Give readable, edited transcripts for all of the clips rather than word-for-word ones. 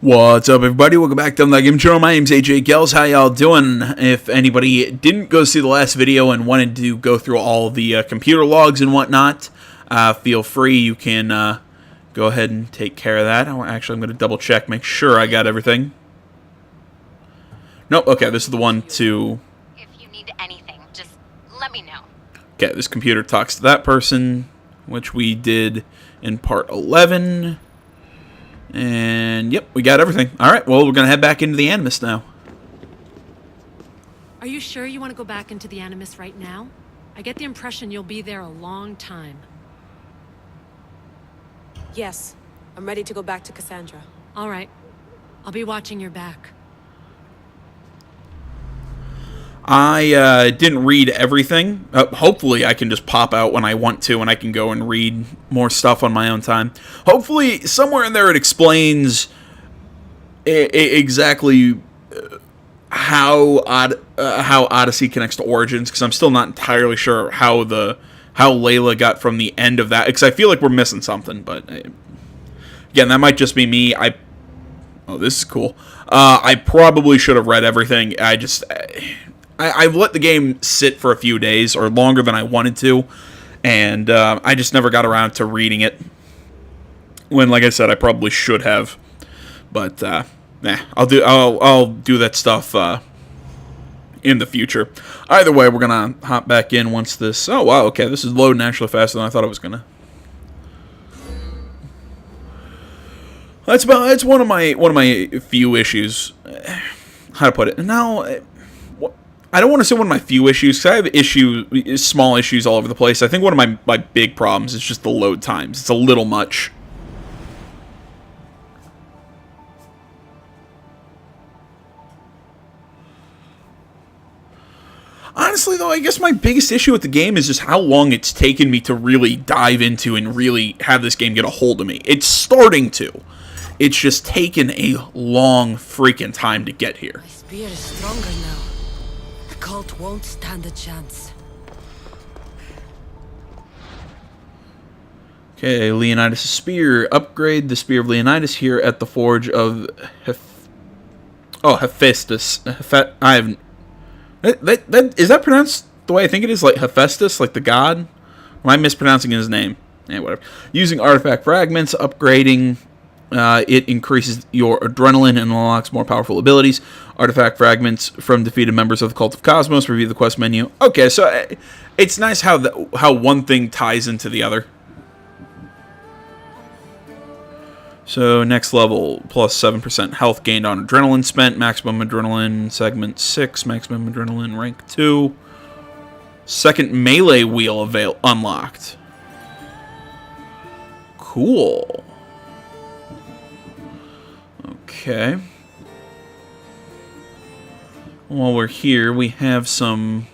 What's up, everybody? Welcome back to the Game Channel. My name's AJ Gels. How y'all doing? If anybody didn't go see the last video and wanted to go through all the computer logs and whatnot, feel free. You can go ahead and take care of that. Actually, I'm going to double check, make sure I got everything. Nope. Okay, this is the one to... If you need anything, just let me know. Okay, this computer talks to that person, which we did in part 11. And, yep, we got everything. Alright, well, we're going to head back into the Animus now. Are you sure you want to go back into the Animus right now? I get the impression you'll be there a long time. Yes, I'm ready to go back to Cassandra. All right. I'll be watching your back. I didn't read everything. Hopefully I can just pop out when I want to and I can go and read more stuff on my own time. Hopefully somewhere in there it explains exactly how Odyssey connects to Origins, because I'm still not entirely sure how Layla got from the end of that, because I feel like we're missing something. But again, that might just be me. Oh, this is cool. I probably should have read everything. I've let the game sit for a few days, or longer than I wanted to, and I just never got around to reading it. When, like I said, I probably should have. But I'll do that stuff in the future. Either way, we're gonna hop back in once this. Oh wow, okay, this is loading actually faster than I thought it was gonna. That's one of my few issues. How to put it? Now. I don't want to say one of my few issues, because I have small issues all over the place. I think one of my big problems is just the load times. It's a little much. Honestly, though, I guess my biggest issue with the game is just how long it's taken me to really dive into and really have this game get a hold of me. It's starting to. It's just taken a long freaking time to get here. My spear is stronger now. The cult won't stand a chance. Okay, Leonidas' spear. Upgrade the spear of Leonidas here at the forge of Hephaestus. Is that pronounced the way I think it is? Like Hephaestus, like the god? Am I mispronouncing his name? Yeah, whatever. Using artifact fragments, upgrading. It increases your adrenaline and unlocks more powerful abilities. Artifact fragments from defeated members of the Cult of Cosmos. Review the quest menu. Okay, so it's nice how one thing ties into the other. So next level, plus 7% health gained on adrenaline spent. Maximum adrenaline, segment 6. Maximum adrenaline, rank 2. Second melee wheel unlocked. Cool. Okay. While we're here, we have some...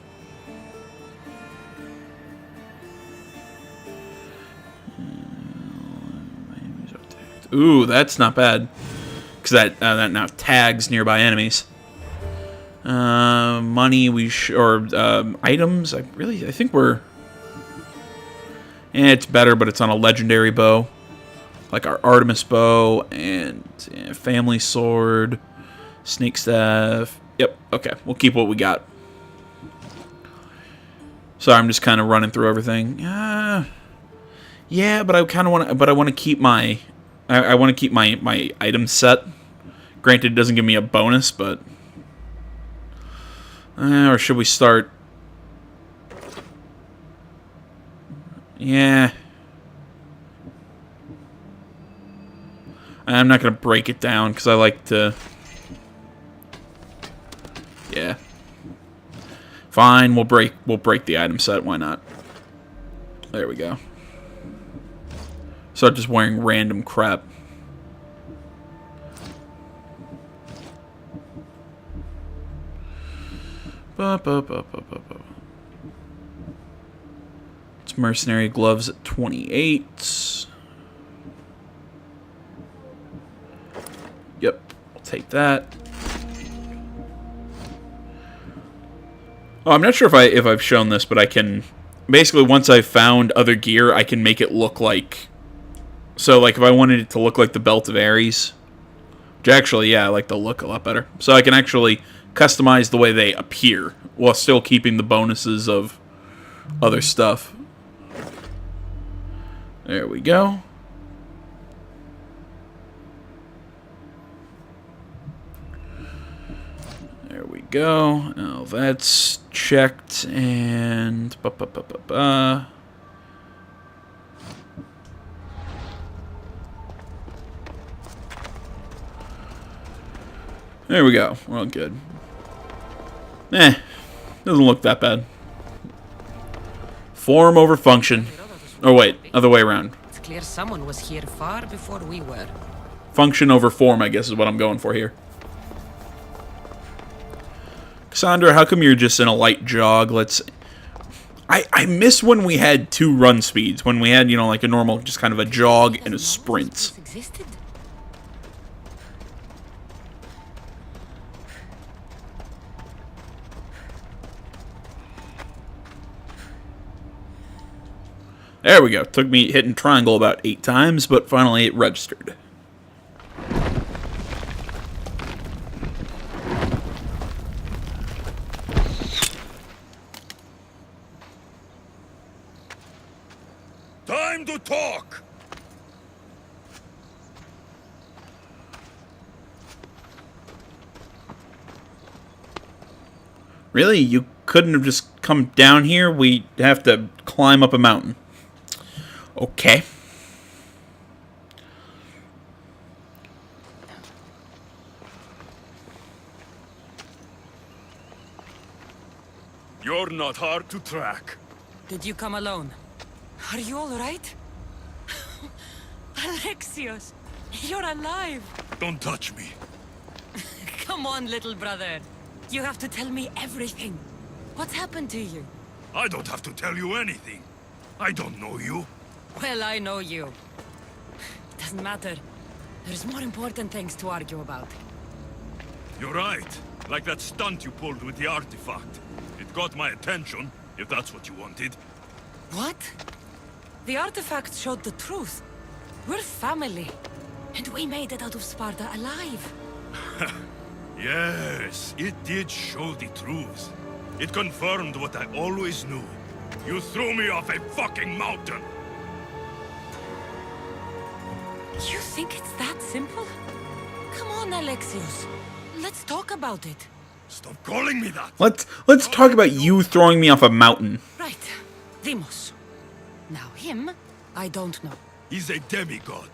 Ooh, that's not bad. Because that now tags nearby enemies. Money, items. I think we're... it's better, but it's on a legendary bow. Like our Artemis bow and family sword, snake staff. Yep. Okay, we'll keep what we got. Sorry, I'm just kind of running through everything. Yeah, but I kind of want to. But I want to keep my. I want to keep my item set. Granted, it doesn't give me a bonus, but. Or should we start? Yeah. I'm not going to break it down because I like to... Yeah. Fine, we'll break the item set, why not? There we go. Start just wearing random crap. It's mercenary gloves at 28. Yep, I'll take that. Oh, I'm not sure if I've shown this, but I can basically once I've found other gear, I can make it look like. So, like, if I wanted it to look like the Belt of Ares, Which actually, yeah, I like the look a lot better. So I can actually customize the way they appear while still keeping the bonuses of other stuff. There we go. There we go. Now that's checked and... There we go. We're all good. Doesn't look that bad. Form over function. Oh wait, other way around. It's clear someone was here far before we were. Function over form, I guess, is what I'm going for here. Cassandra, how come you're just in a light jog? I miss when we had 2 run speeds. When we had, like a normal, just kind of a jog and a sprint. Existed? There we go. Took me hitting triangle about 8 times, but finally it registered. Time to talk! Really? You couldn't have just come down here? We'd have to climb up a mountain. Okay. You're not hard to track. Did you come alone? Are you all right? Alexios, you're alive. Don't touch me. Come on, little brother. You have to tell me everything. What's happened to you? I don't have to tell you anything. I don't know you. Well, I know you. Doesn't matter. There's more important things to argue about. You're right. Like that stunt you pulled with the artifact. It got my attention, if that's what you wanted. What? The artifact showed the truth. We're family. And we made it out of Sparta alive. Yes, it did show the truth. It confirmed what I always knew. You threw me off a fucking mountain! You think it's that simple? Come on, Alexios. Let's talk about it. Stop calling me that! Let's talk about you throwing me off a mountain. Right. Demos. Now him, I don't know. He's a demigod.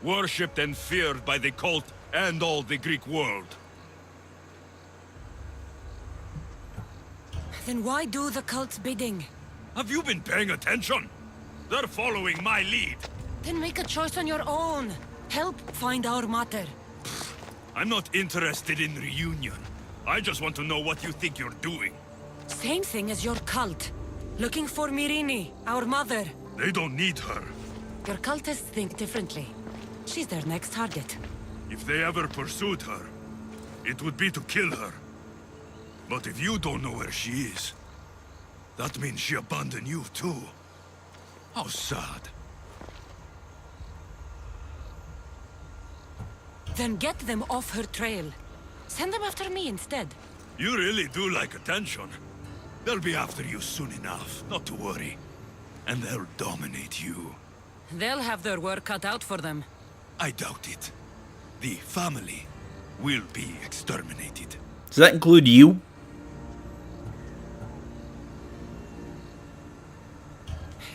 Worshipped and feared by the cult and all the Greek world. Then why do the cult's bidding? Have you been paying attention? They're following my lead. Then make a choice on your own. Help find our mater. I'm not interested in reunion. I just want to know what you think you're doing. Same thing as your cult. Looking for Myrine, our mother. They don't need her. Your cultists think differently. She's their next target. If they ever pursued her, it would be to kill her. But if you don't know where she is, that means she abandoned you too. How sad. Then get them off her trail. Send them after me instead. You really do like attention. They'll be after you soon enough, not to worry. And they'll dominate you. They'll have their work cut out for them. I doubt it. The family will be exterminated. Does that include you?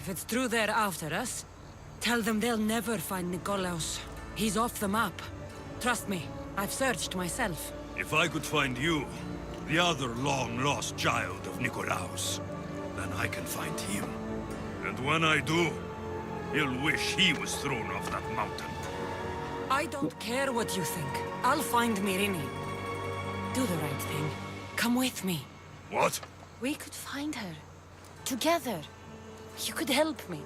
If it's true they're after us, tell them they'll never find Nikolaos. He's off the map. Trust me, I've searched myself. If I could find you, the other long-lost child of Nikolaos, then I can find him. And when I do, he'll wish he was thrown off that mountain. I don't care what you think. I'll find Myrine. Do the right thing. Come with me. What? We could find her. Together. You could help me.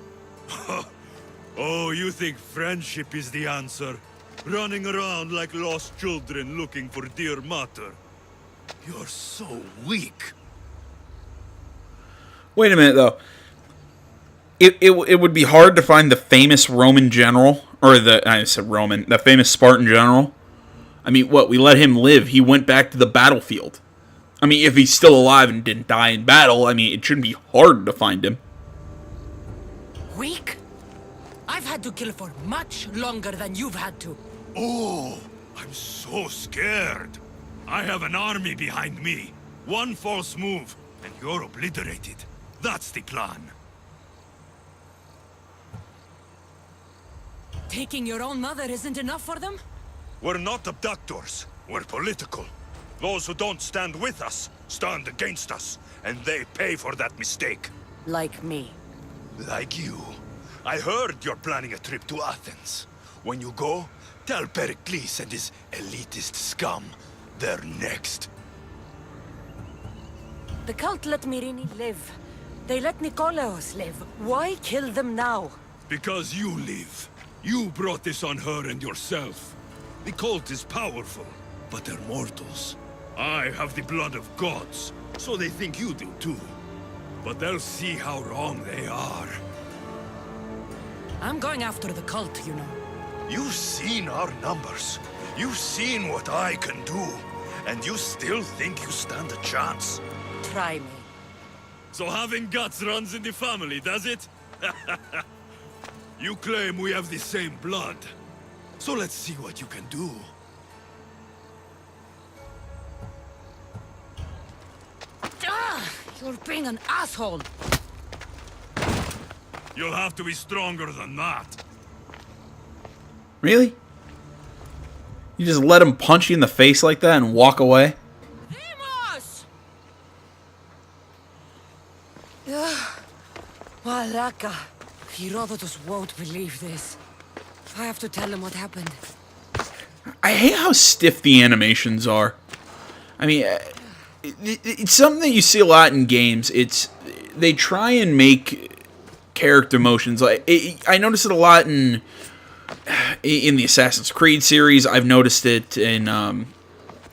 Oh, you think friendship is the answer? Running around like lost children looking for dear mater. You're so weak. Wait a minute, though. It would be hard to find the famous Roman general, or I said Roman, the famous Spartan general. I mean, what, we let him live. He went back to the battlefield. I mean, if he's still alive and didn't die in battle, I mean, it shouldn't be hard to find him. Weak? I've had to kill for much longer than you've had to. Oh, I'm so scared. I have an army behind me. One false move, and you're obliterated. That's the plan. Taking your own mother isn't enough for them? We're not abductors. We're political. Those who don't stand with us stand against us, and they pay for that mistake. Like me. Like you. I heard you're planning a trip to Athens. When you go, tell Pericles and his elitist scum they're next. The cult let Myrrine live. They let Nikolaos live. Why kill them now? Because you live. You brought this on her and yourself. The cult is powerful, but they're mortals. I have the blood of gods, so they think you do too. But they'll see how wrong they are. I'm going after the cult, you know. You've seen our numbers. You've seen what I can do. And you still think you stand a chance? Try me. So having guts runs in the family, does it? You claim we have the same blood. So let's see what you can do. Ah, you're being an asshole. You'll have to be stronger than that. Really? You just let him punch you in the face like that and walk away? Demos! Malaka. Herodotus won't believe this. I have to tell him what happened. I hate how stiff the animations are. I mean, it's something that you see a lot in games. They try and make character motions. I notice it a lot in the Assassin's Creed series. I've noticed it in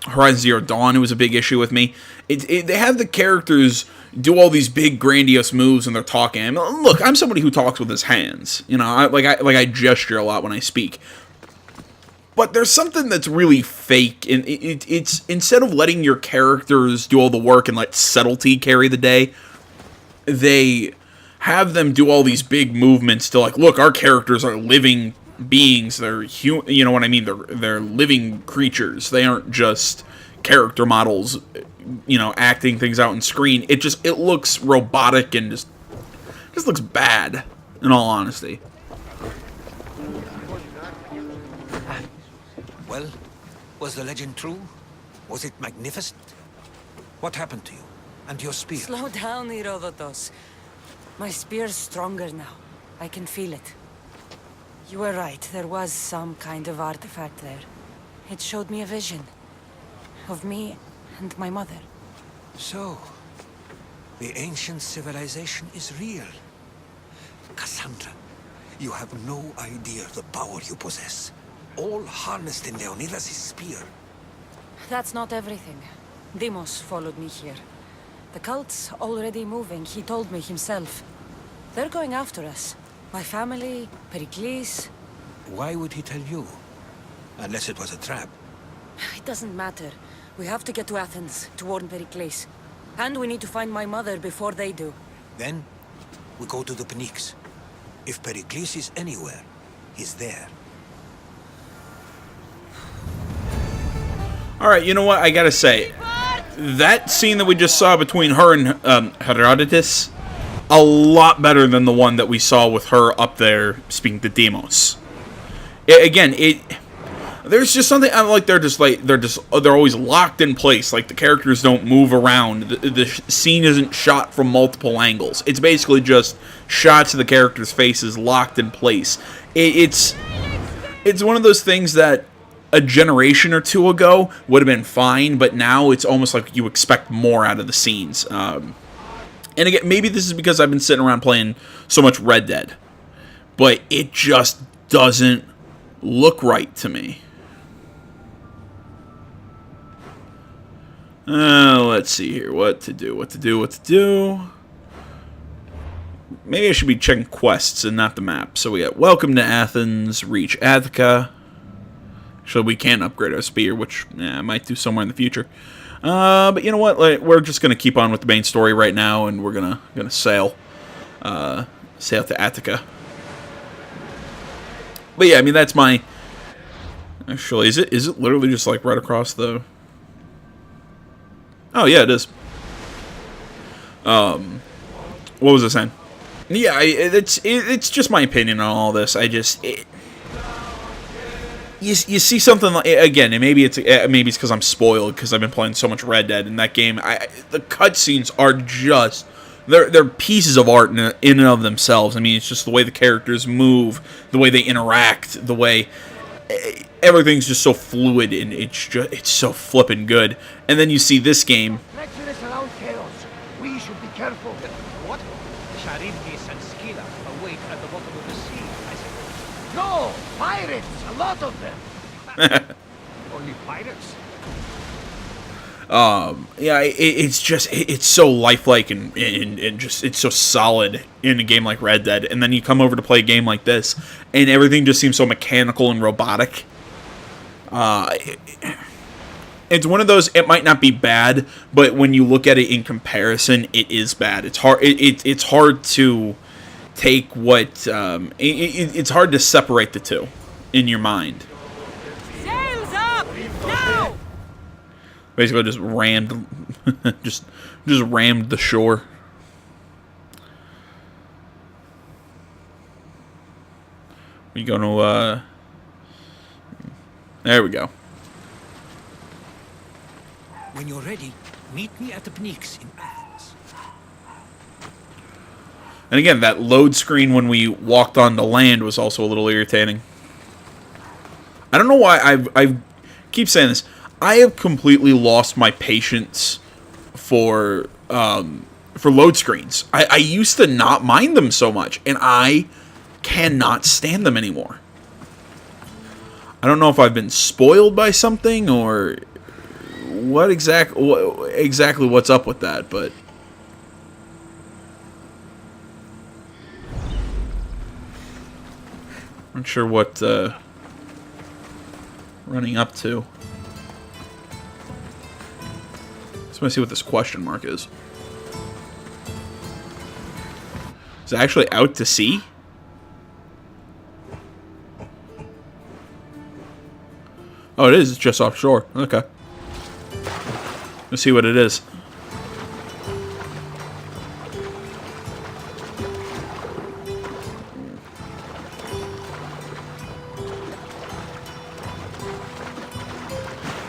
Horizon Zero Dawn. It was a big issue with me. They have the characters do all these big grandiose moves and they're talking. I mean, look, I'm somebody who talks with his hands. You know, I gesture a lot when I speak. But there's something that's really fake. And it's instead of letting your characters do all the work and let subtlety carry the day, they have them do all these big movements to like, look, our characters are living beings. They're you know what I mean? They're living creatures. They aren't just character models, you know, acting things out on screen. It looks robotic and just looks bad, in all honesty. Well, was the legend true? Was it magnificent? What happened to you? And your spear? Slow down, Herodotus. My spear's stronger now. I can feel it. You were right. There was some kind of artifact there. It showed me a vision. Of me and my mother. So, the ancient civilization is real. Cassandra, you have no idea the power you possess. All harnessed in Leonidas' spear. That's not everything. Demos followed me here. The cult's already moving, he told me himself. They're going after us. My family, Pericles. Why would he tell you? Unless it was a trap. It doesn't matter. We have to get to Athens, to warn Pericles. And we need to find my mother before they do. Then, we go to the Pnyx. If Pericles is anywhere, he's there. Alright, you know what? I gotta say, that scene that we just saw between her and Herodotus, a lot better than the one that we saw with her up there speaking to Demos. There's just something like they're always locked in place. Like the characters don't move around. The scene isn't shot from multiple angles. It's basically just shots of the characters' faces locked in place. It's one of those things that a generation or two ago would have been fine, but now it's almost like you expect more out of the scenes. And again, maybe this is because I've been sitting around playing so much Red Dead, but it just doesn't look right to me. Let's see here. What to do. Maybe I should be checking quests and not the map. So we got Welcome to Athens, reach Attica, Actually, we can upgrade our spear, which I might do somewhere in the future. But you know what? Like, we're just gonna keep on with the main story right now, and we're gonna sail to Attica. But yeah, I mean that's my. Actually, is it literally just like right across the? Oh yeah, it is. What was I saying? Yeah, it's just my opinion on all this. You see something like, again, and maybe it's because I'm spoiled because I've been playing so much Red Dead in that game. The cutscenes are just they're pieces of art in and of themselves. I mean, it's just the way the characters move, the way they interact, the way everything's just so fluid, and it's so flippin' good. And then you see this game. Treacherous around chaos. We should be careful. What? Charybdis and Scylla await at the bottom of the sea, I suppose. No! Pirates! A lot of them! Only pirates? Yeah, it's so lifelike and just it's so solid in a game like Red Dead, and then you come over to play a game like this, and everything just seems so mechanical and robotic. It's one of those. It might not be bad, but when you look at it in comparison, it is bad. It's hard. It's hard to take what. It's hard to separate the two in your mind. Sails up! Now! Basically, just rammed, just rammed the shore. We gonna there we go. When you're ready, meet me at the Pnyx in Athens. And again, that load screen when we walked on the land was also a little irritating. I don't know why I keep saying this. I have completely lost my patience for load screens. I used to not mind them so much, and I cannot stand them anymore. I don't know if I've been spoiled by something or what exactly what's up with that, but I'm not sure what running up to. Just want to see what this question mark is. Is it actually out to sea? Oh, it is. It's just offshore. Okay. Let's see what it is.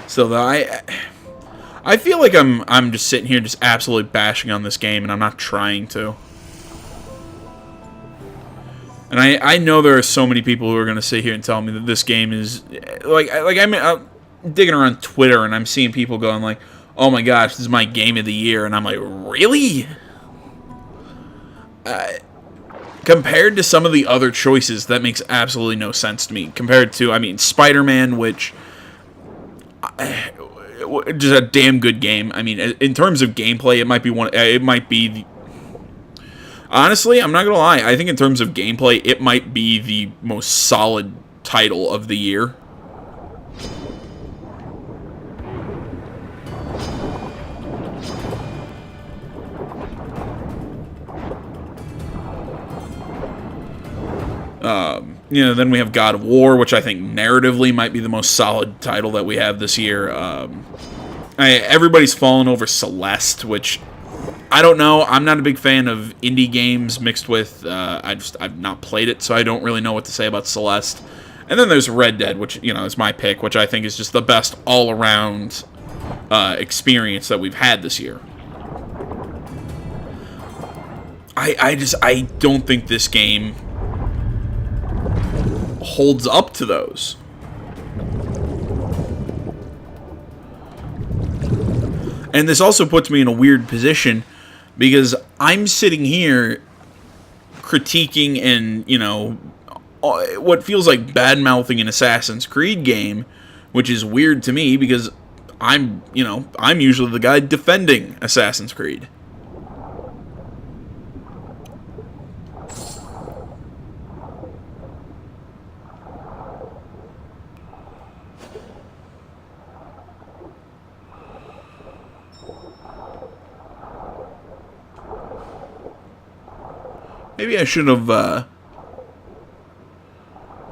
So I feel like I'm just sitting here just absolutely bashing on this game, and I'm not trying to. And I know there are so many people who are going to sit here and tell me that this game is I'm digging around Twitter and I'm seeing people going like, "Oh my gosh, this is my game of the year," and I'm like, "Really?" Compared to some of the other choices, that makes absolutely no sense to me. Compared to, I mean, Spider-Man, which just a damn good game. I mean, in terms of gameplay, it might be one. It might be the. Honestly, I'm not gonna lie. I think in terms of gameplay, it might be the most solid title of the year. Then we have God of War, which I think narratively might be the most solid title that we have this year. Everybody's fallen over Celeste, which I don't know. I'm not a big fan of indie games mixed with. I've not played it, so I don't really know what to say about Celeste. And then there's Red Dead, which is my pick, which I think is just the best all-around experience that we've had this year. I don't think this game holds up to those. And this also puts me in a weird position because I'm sitting here critiquing and, what feels like bad-mouthing an Assassin's Creed game, which is weird to me because I'm usually the guy defending Assassin's Creed. Maybe I should have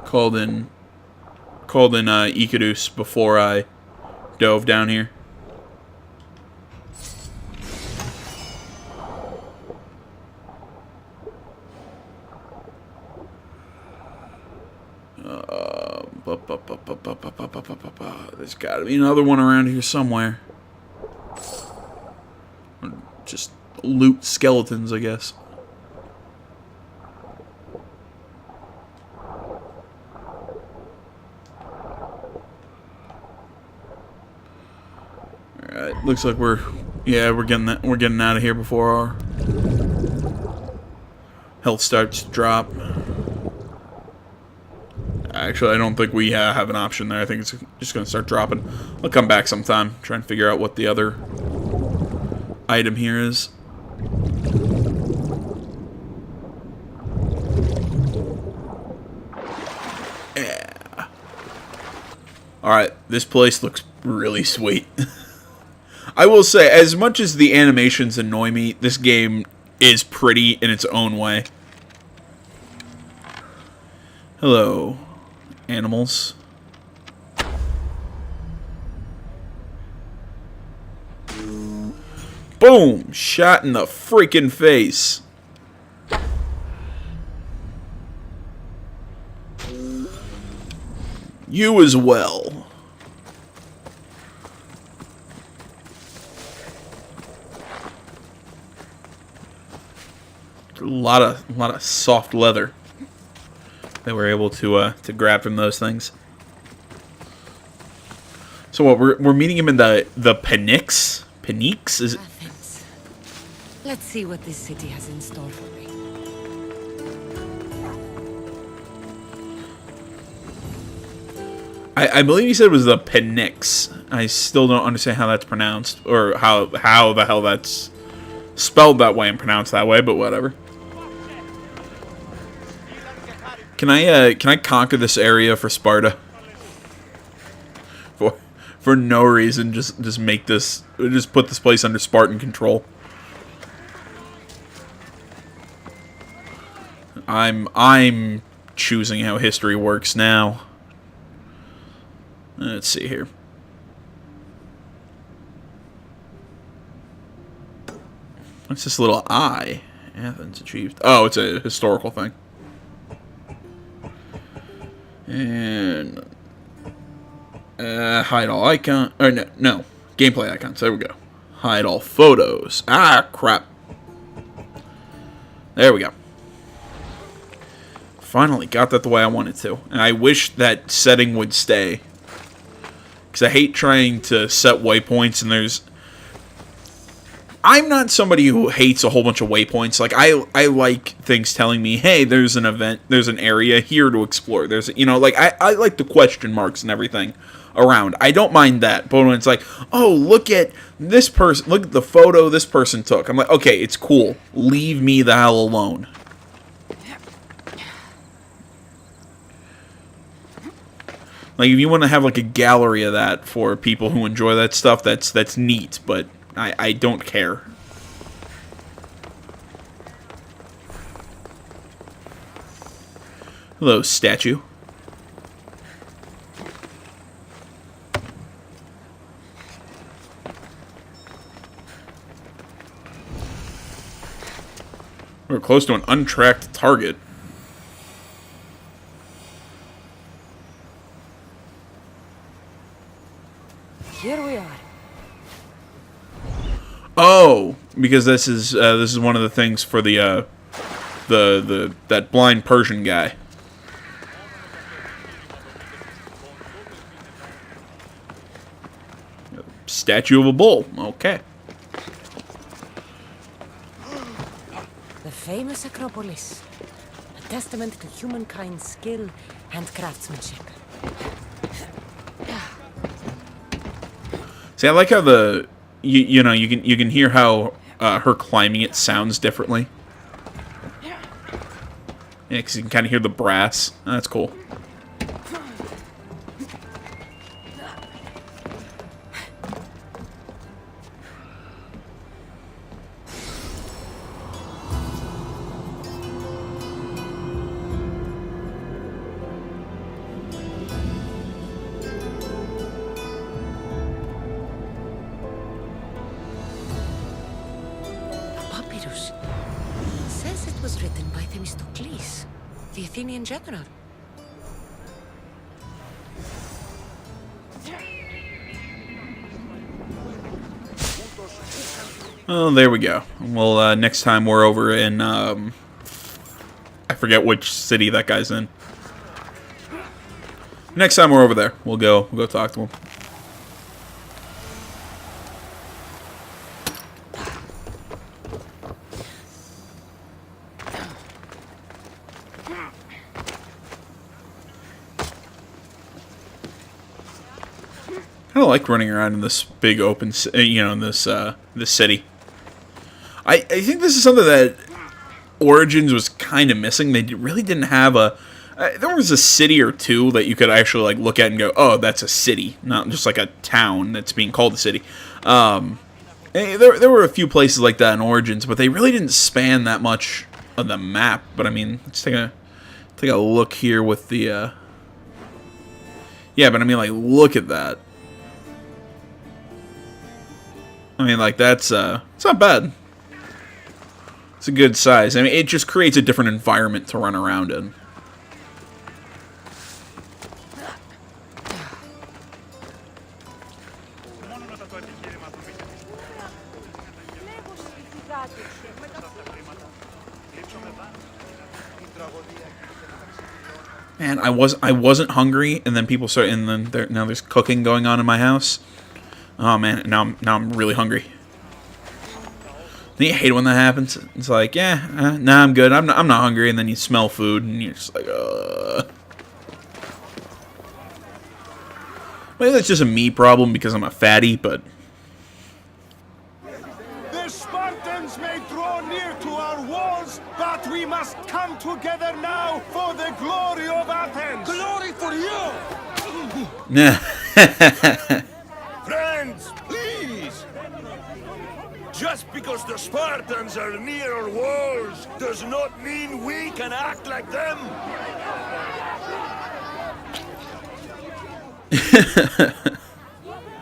called in Icarus before I dove down here. There's got to be another one around here somewhere. Just loot skeletons, I guess. Alright, looks like we're getting out of here before our health starts to drop. Actually, I don't think we have an option there. I think it's just going to start dropping. I'll come back sometime, try and figure out what the other item here is. Yeah. Alright, this place looks really sweet. I will say, as much as the animations annoy me, this game is pretty in its own way. Hello, animals. Boom! Shot in the freaking face. You as well. A lot of soft leather that we're able to grab from those things. So what, we're meeting him in the Paniques? Paniques? Is it? Athens. Let's see what this city has in store for me. I believe he said it was the Paniques. I still don't understand how that's pronounced, or how the hell that's spelled that way and pronounced that way, but whatever. Can I conquer this area for Sparta? For no reason, just put this place under Spartan control. I'm choosing how history works now. Let's see here. What's this little eye? Athens achieved. Oh, it's a historical thing. And hide all icon, or no, gameplay icons. There we go. Hide all photos. Ah, crap. There we go. Finally got that the way I wanted to, and I wish that setting would stay. Because I hate trying to set waypoints, and I'm not somebody who hates a whole bunch of waypoints. Like, I like things telling me, hey, there's an event, there's an area here to explore. There's, like, I like the question marks and everything around. I don't mind that. But when it's like, oh, look at this person, look at the photo this person took. I'm like, okay, it's cool. Leave me the hell alone. Like, if you want to have, like, a gallery of that for people who enjoy that stuff, that's neat, but I don't care. Hello, statue. We're close to an untracked target. Here we are. Oh, because this is one of the things for the that blind Persian guy. Statue of a bull. Okay. The famous Acropolis. A testament to humankind's skill and craftsmanship. See, I like how you can hear how her climbing it sounds differently. Yeah, because you can kind of hear the brass. That's cool. Glorious. It says it was written by Themistocles, the Athenian general. Oh, there we go. Well, next time we're over in, I forget which city that guy's in. Next time we're over there, we'll go talk to him. I don't like running around in this big open, in this city. I think this is something that Origins was kind of missing. They really didn't have a. There was a city or two that you could actually like look at and go, "Oh, that's a city," not just like a town that's being called a city. There were a few places like that in Origins, but they really didn't span that much of the map. But I mean, let's take a look here with the. Yeah, but I mean, like, look at that. I mean, like, that's it's not bad. It's a good size. I mean, it just creates a different environment to run around in. Man, I wasn't hungry, and then people start, and then now there's cooking going on in my house. Oh man, now I'm really hungry. Don't you hate when that happens? It's like, yeah, nah, I'm good. I'm not hungry, and then you smell food, and you're just like, Maybe that's just a me problem because I'm a fatty, but. The Spartans may draw near to our walls, but we must come together now for the glory of Athens. Glory for you! Nah. Friends, please! Just because the Spartans are near our walls does not mean we can act like them!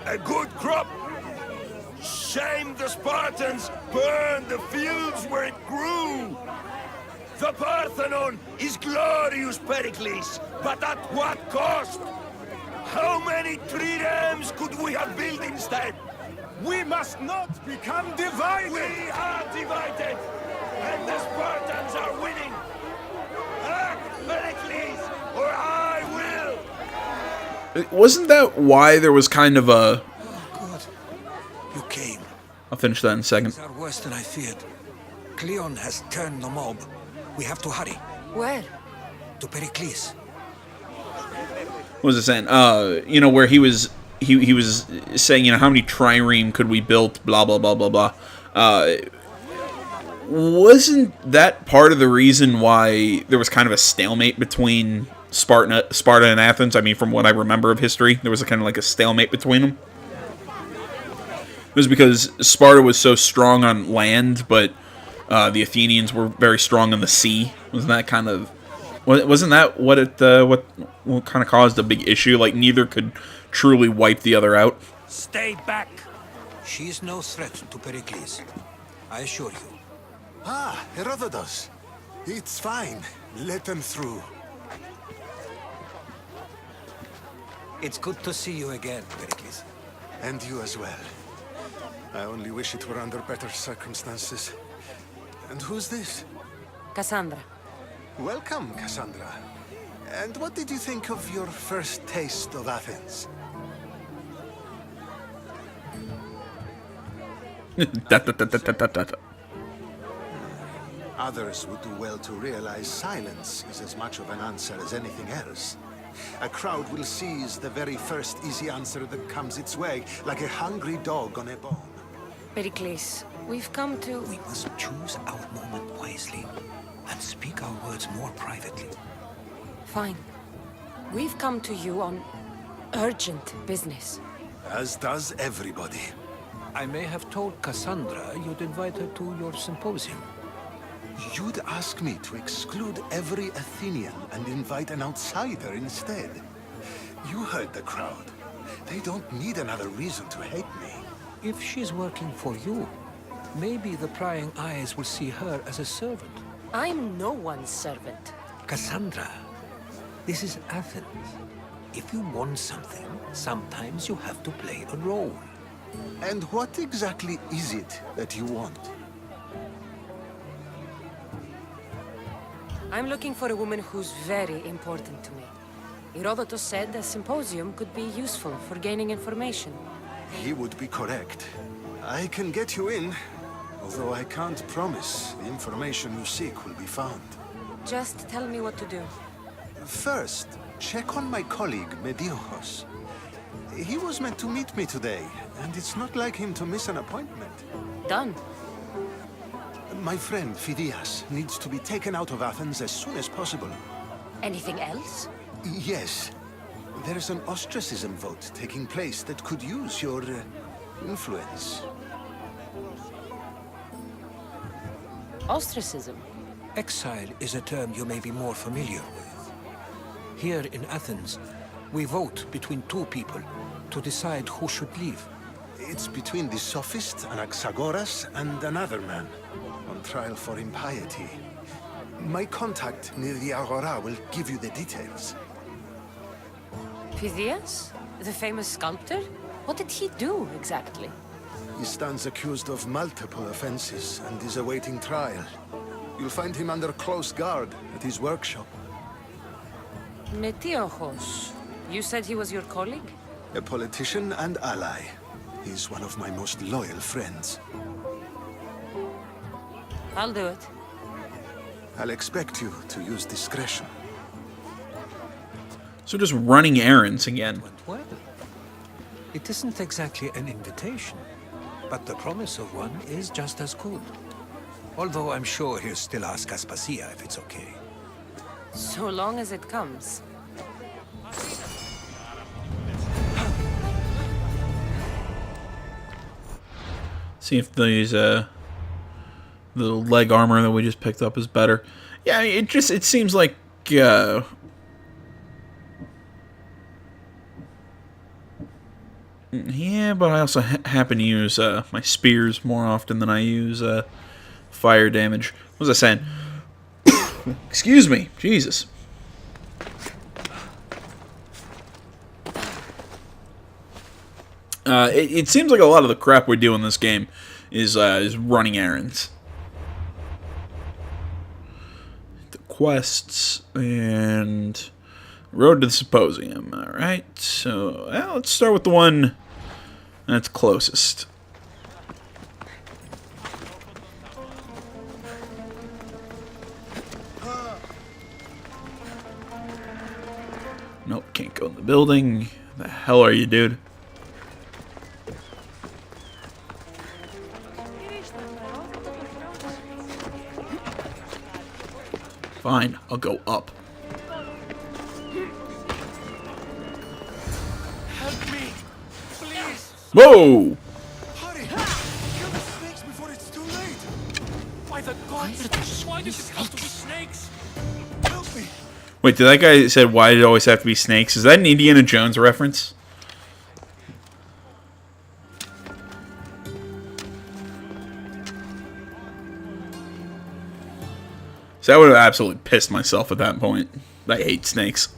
A good crop! Shame the Spartans burned the fields where it grew! The Parthenon is glorious, Pericles, but at what cost? How many triremes could we have built instead? We must not become divided! We are divided, and the Spartans are winning! Act, Pericles, or I will! Wasn't that why there was kind of a... Oh, good. You came. I'll finish that in a second. Things are worse than I feared. Cleon has turned the mob. We have to hurry. Where? To Pericles. What was it saying? Where he was saying, how many trireme could we build? Blah blah blah blah blah. Wasn't that part of the reason why there was kind of a stalemate between Sparta and Athens? I mean, from what I remember of history, there was a kind of like a stalemate between them. It was because Sparta was so strong on land, but the Athenians were very strong on the sea. Wasn't that kind of what kind of caused a big issue? Like neither could truly wipe the other out. Stay back. She is no threat to Pericles. I assure you. Ah, Herodotus. It's fine. Let them through. It's good to see you again, Pericles. And you as well. I only wish it were under better circumstances. And who's this? Cassandra. Welcome, Cassandra. And what did you think of your first taste of Athens? Others would do well to realize silence is as much of an answer as anything else. A crowd will seize the very first easy answer that comes its way, like a hungry dog on a bone. Pericles, we've come to... We must choose our moment wisely and speak our words more privately. Fine. We've come to you on urgent business. As does everybody. I may have told Cassandra you'd invite her to your symposium. You'd ask me to exclude every Athenian and invite an outsider instead. You heard the crowd. They don't need another reason to hate me. If she's working for you, Maybe the prying eyes will see her as a servant. I'm no one's servant. Cassandra, this is Athens. If you want something, sometimes you have to play a role. And what exactly is it that you want? I'm looking for a woman who's very important to me. Herodotus said a symposium could be useful for gaining information. He would be correct. I can get you in, although I can't promise the information you seek will be found. Just tell me what to do. First, check on my colleague, Mediochos. He was meant to meet me today, and it's not like him to miss an appointment. Done. My friend, Phidias, needs to be taken out of Athens as soon as possible. Anything else? Yes. There's an ostracism vote taking place that could use your influence. Ostracism? Exile is a term you may be more familiar with. Here in Athens, we vote between two people to decide who should leave. It's between the sophist Anaxagoras and another man on trial for impiety. My contact near the Agora will give you the details. Phidias? The famous sculptor? What did he do, exactly? He stands accused of multiple offenses and is awaiting trial. You'll find him under close guard at his workshop. Metiochos. You said he was your colleague? A politician and ally. He's one of my most loyal friends. I'll do it. I'll expect you to use discretion. So just running errands again. Went well. It isn't exactly an invitation, but the promise of one is just as good. Although I'm sure he'll still ask Aspasia if it's okay. So long as it comes. See if these the leg armor that we just picked up is better. Yeah, it seems like yeah, but I also happen to use my spears more often than I use fire damage. What was I saying? Excuse me, Jesus. It seems like a lot of the crap we do in this game is running errands. The quests and road to the symposium. All right, so let's start with the one that's closest. Nope, can't go in the building. The hell are you, dude? Fine, I'll go up. Help me, please. Whoa! Hurry! Kill the snakes before it's too late. By the gods! Why does it have to be snakes? Help me! Wait, did that guy said why did it always have to be snakes? Is that an Indiana Jones reference? So I would have absolutely pissed myself at that point. I hate snakes.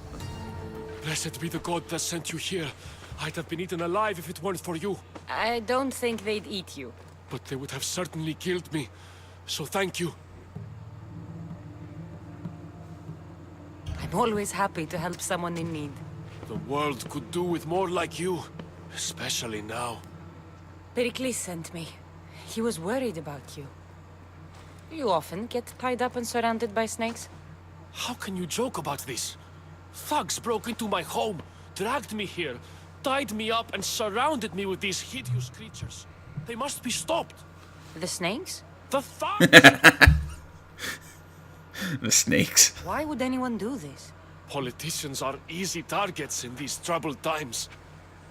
Blessed be the god that sent you here. I'd have been eaten alive if it weren't for you. I don't think they'd eat you. But they would have certainly killed me. So thank you. I'm always happy to help someone in need. The world could do with more like you. Especially now. Pericles sent me. He was worried about you. You often get tied up and surrounded by snakes? How can you joke about this? Thugs broke into my home, dragged me here, tied me up and surrounded me with these hideous creatures. They must be stopped. The snakes? The thugs! The snakes. Why would anyone do this? Politicians are easy targets in these troubled times.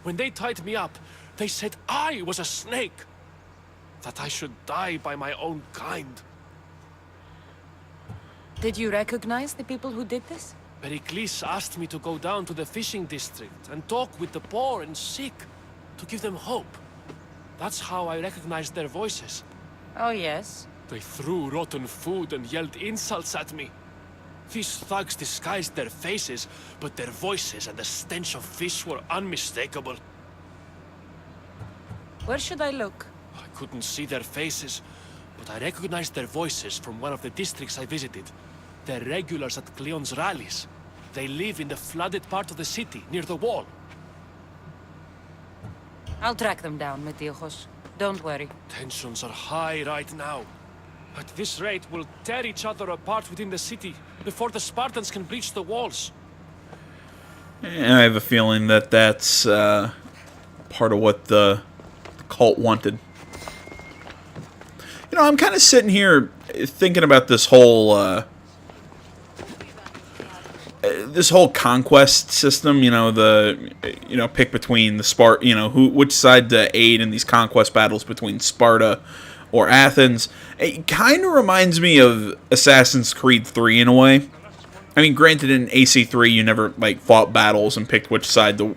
When they tied me up, they said I was a snake. That I should die by my own kind. Did you recognize the people who did this? Pericles asked me to go down to the fishing district and talk with the poor and sick, to give them hope. That's how I recognized their voices. Oh, yes? They threw rotten food and yelled insults at me. These thugs disguised their faces, but their voices and the stench of fish were unmistakable. Where should I look? I couldn't see their faces, but I recognized their voices from one of the districts I visited. They're regulars at Cleon's rallies. They live in the flooded part of the city, near the wall. I'll track them down, Metiojos. Don't worry. Tensions are high right now. At this rate, we'll tear each other apart within the city before the Spartans can breach the walls. And I have a feeling that that's part of what the cult wanted. You know, I'm kind of sitting here thinking about this whole conquest system. You know, pick between the which side to aid in these conquest battles between Sparta or Athens. It kind of reminds me of Assassin's Creed 3 in a way. I mean, granted, in AC3 you never like fought battles and picked which side to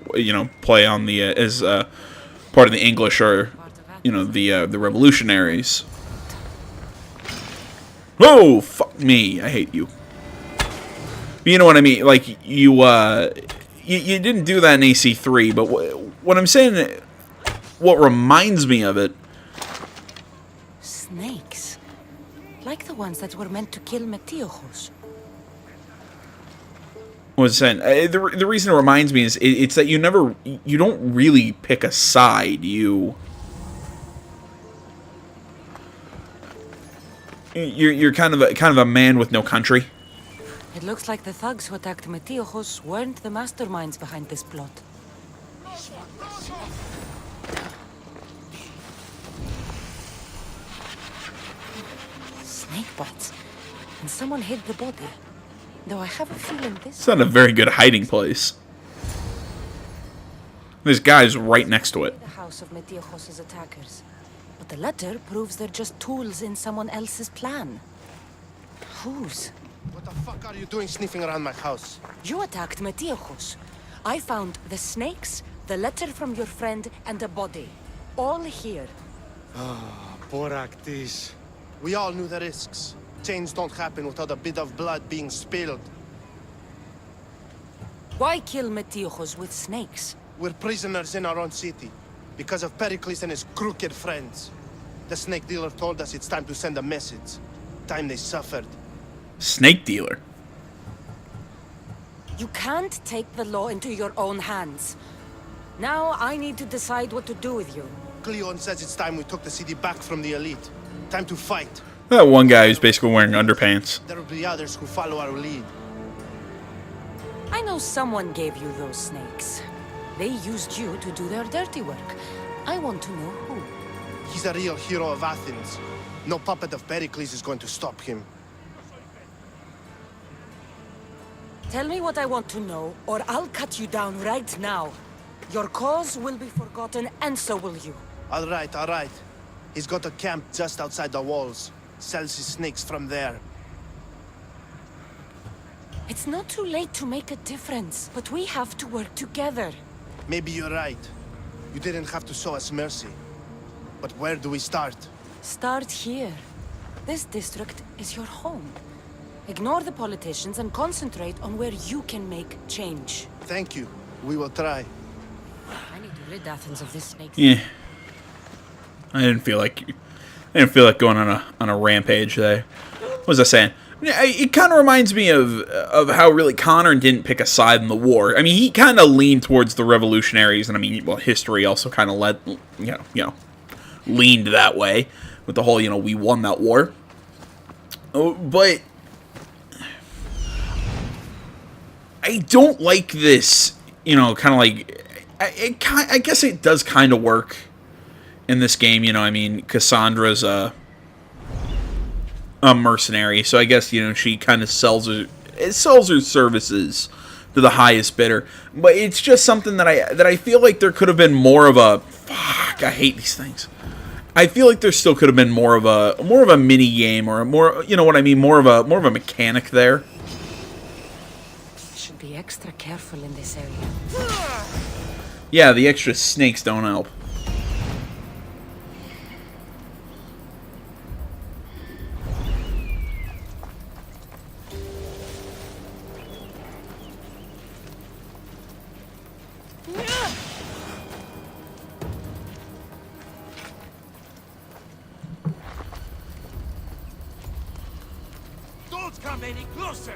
play on the as part of the English or the revolutionaries. Oh, fuck me! I hate you. You know what I mean? Like you didn't do that in AC3, but what I'm saying, what reminds me of it. Snakes. Like the ones that were meant to kill Metiojos. What was I saying? The reason it reminds me is it's that you don't really pick a side. You're kind of a man with no country. It looks like the thugs who attacked Metiojos weren't the masterminds behind this plot. Snake bites. And someone hid the body. Though I have a feeling this... It's not a very good hiding place. This guy's right next to it. ...the house of Metiojos' attackers. But the letter proves they're just tools in someone else's plan. Whose? What the fuck are you doing sniffing around my house? You attacked Metiojos. I found the snakes, the letter from your friend, and a body. All here. Boraktis. We all knew the risks. Change don't happen without a bit of blood being spilled. Why kill Metiojos with snakes? We're prisoners in our own city. Because of Pericles and his crooked friends. The snake dealer told us it's time to send a message. Time they suffered. Snake dealer? You can't take the law into your own hands. Now I need to decide what to do with you. Cleon says it's time we took the city back from the elite. Time to fight. That one guy who's basically wearing underpants. There will be others who follow our lead. I know someone gave you those snakes. They used you to do their dirty work. I want to know who. He's a real hero of Athens. No puppet of Pericles is going to stop him. Tell me what I want to know, or I'll cut you down right now. Your cause will be forgotten, and so will you. All right. He's got a camp just outside the walls. Sells his snakes from there. It's not too late to make a difference, but we have to work together. Maybe you're right. You didn't have to show us mercy. But where do we start? Start here. This district is your home. Ignore the politicians and concentrate on where you can make change. Thank you. We will try. I need to rid Athens of this snake. Yeah. I didn't feel like going on a rampage there. What was I saying? It kind of reminds me of how really Connor didn't pick a side in the war. I mean, he kind of leaned towards the revolutionaries, and I mean, well, history also kind of leaned that way with the whole, we won that war. But I don't like this, kind of like, I guess it does kind of work in this game, I mean, Cassandra's a mercenary, so I guess, she kind of sells her services to the highest bidder. But it's just something that I feel like there could have been more of a, fuck, I hate these things. I feel like there still could have been more of a mini game, or more, what I mean, more of a mechanic there. Should be extra careful in this area. Yeah, the extra snakes don't help. come any closer.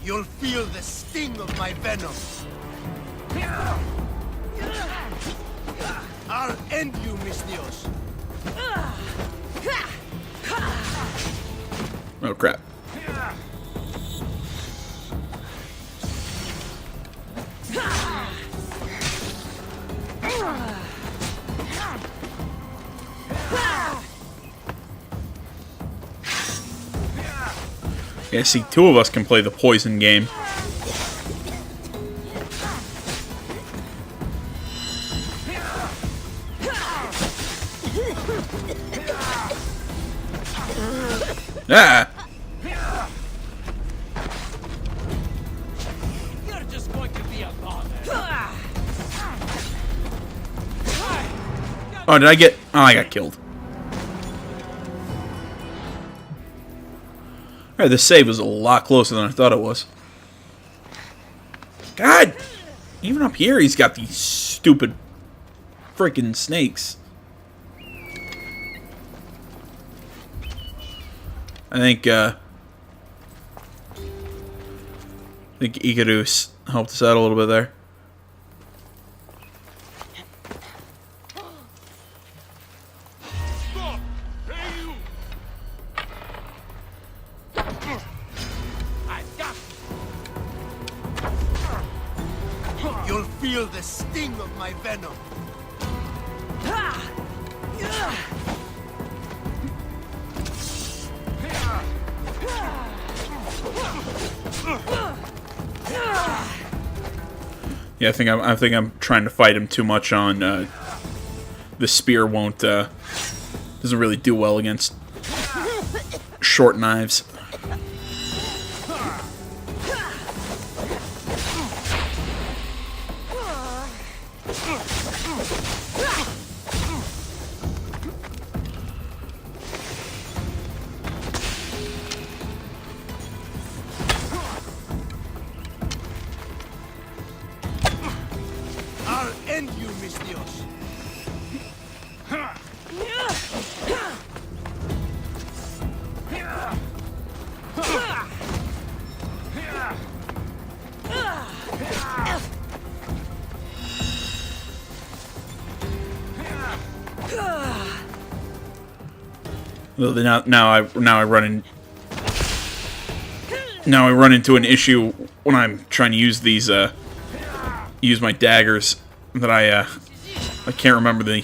You'll feel the sting of my venom. I'll end you, mis Dios. Oh crap. Yeah, see, two of us can play the poison game. Ah! You're just going to be a bother. Oh, did I get... Oh, I got killed. Alright, this save was a lot closer than I thought it was. God! Even up here, he's got these stupid freaking snakes. I think Icarus helped us out a little bit there. Stop! Hey, you! I've got You'll feel the sting of my venom. Yeah, I think I'm trying to fight him too much on the spear won't doesn't really do well against short knives. I'll end you, mis Dios. Well, now I run into an issue when I'm trying to use these use my daggers that I can't remember the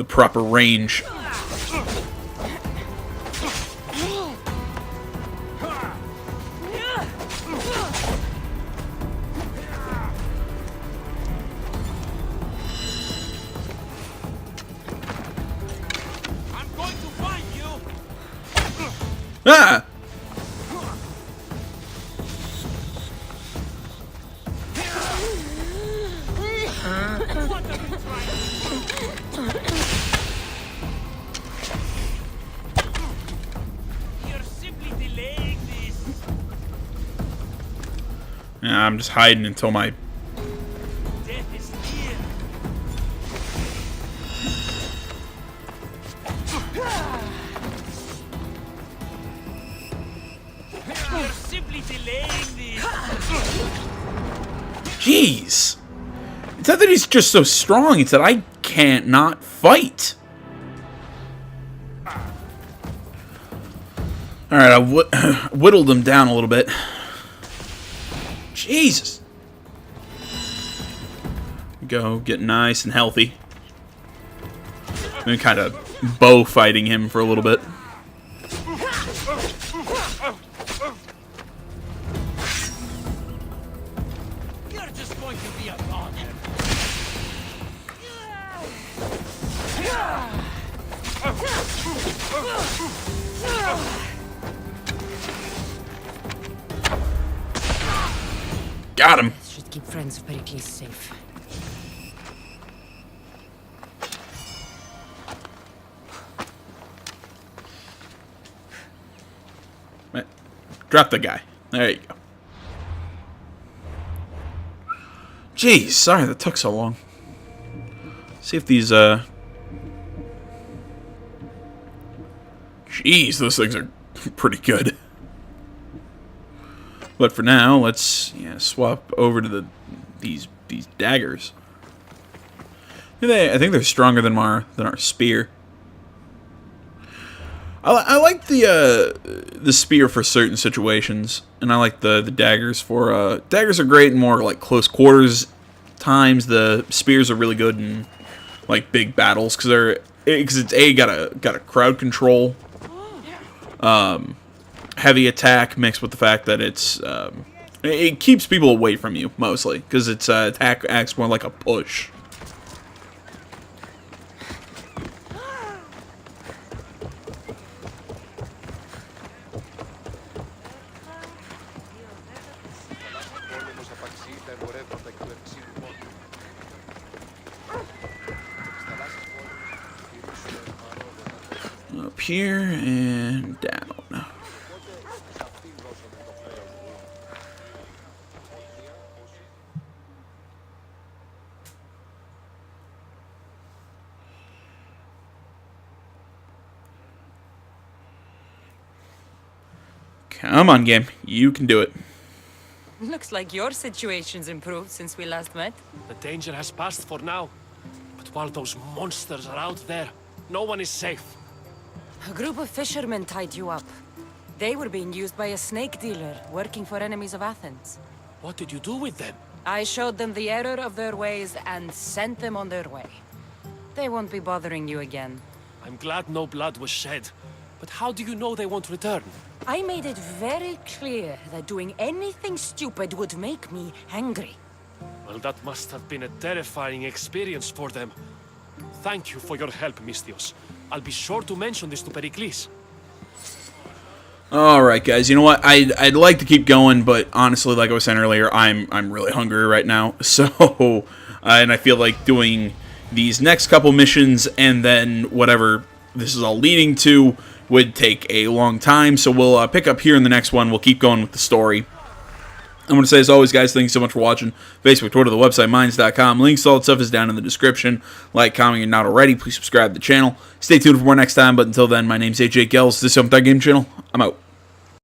proper range. I'm going to find you. Ah! What are you trying to do? You're simply delaying this. Yeah, I'm just hiding until my... Death is near. You're simply delaying this. Jeez! It's not that he's just so strong, it's that I can't not fight. Alright, I whittled him down a little bit. Jesus! Go, get nice and healthy. And kind of bow fighting him for a little bit. You're just going to be a bother. Got him! Should keep friends of Pericles safe. Drop the guy. There you go. Jeez, sorry that took so long. See if these, Jeez, those things are pretty good. But for now, let's swap over to these daggers. I think they're stronger than our spear. I like the spear for certain situations, and I like the daggers for daggers are great in more like close quarters times. The spears are really good in like big battles because it's got a crowd control, heavy attack mixed with the fact that it keeps people away from you mostly because its attack acts more like a push. Up here and down. Come on, game. You can do it. Looks like your situation's improved since we last met. The danger has passed for now. But while those monsters are out there, no one is safe. A group of fishermen tied you up. They were being used by a snake dealer working for enemies of Athens. What did you do with them? I showed them the error of their ways and sent them on their way. They won't be bothering you again. I'm glad no blood was shed. But how do you know they won't return? I made it very clear that doing anything stupid would make me angry. Well, that must have been a terrifying experience for them. Thank you for your help, Mystios. I'll be sure to mention this to Pericles. Alright guys, you know what, I'd like to keep going, but honestly, like I was saying earlier, I'm really hungry right now, so, and I feel like doing these next couple missions, and then whatever this is all leading to, would take a long time, so we'll pick up here in the next one, we'll keep going with the story. I'm going to say, as always, guys, thanks so much for watching. Facebook, Twitter, the website, Minds.com. Links to all that stuff is down in the description. Like, comment, if you're not already. Please subscribe to the channel. Stay tuned for more next time, but until then, my name's AJ Gels. This is That Game Channel. I'm out.